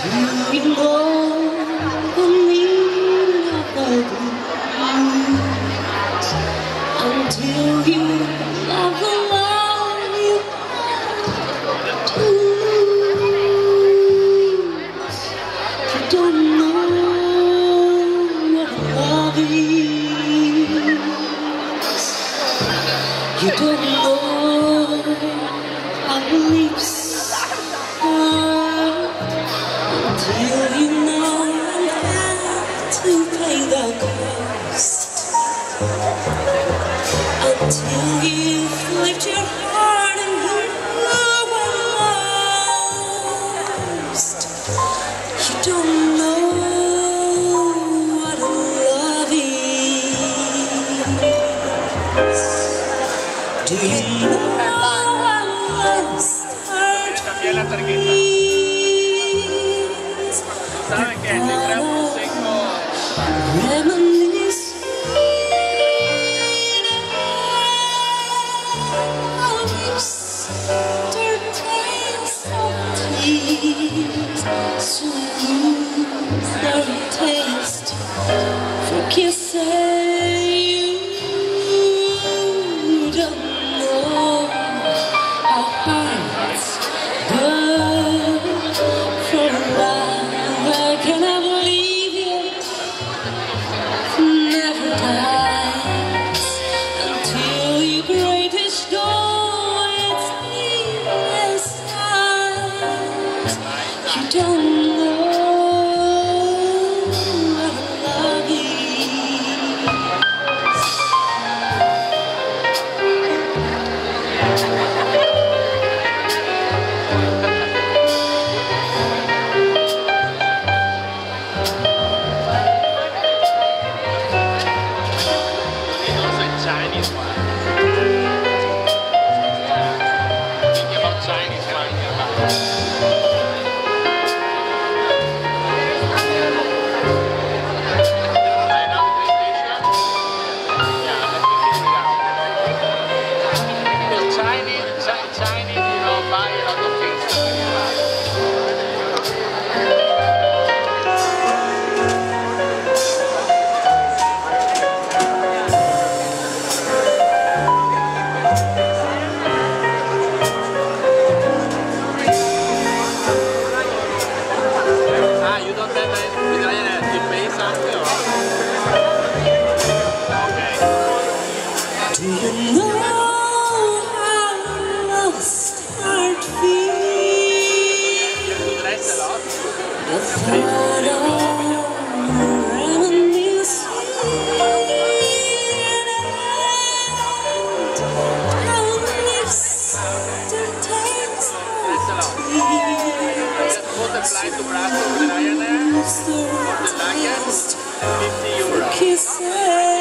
you know the meaning of the blues, until you love the love you lose. You don't know what love is. You don't know how it leaves. Until you know how to pay the cost, until you've lived your heart and you were lost. You don't know what love is. Do you know how love's heart feels? ¿Saben qué? Entramos seco. Taste for kissing. You don't know how hearts burn for love. I cannot believe it never dies until your greatest door its needless eyes. You don't know what love is. Chinese one. Thinking about Chinese one. Chinese, you know, buy a lot of things. You don't have you pay something or? Okay. Do you know how love's heart feels? You do less a lot. The thought of reminiscing how lips still taste Less a lot. Just multiply to Brussels with Ryanair for the luggage, €50. kisses.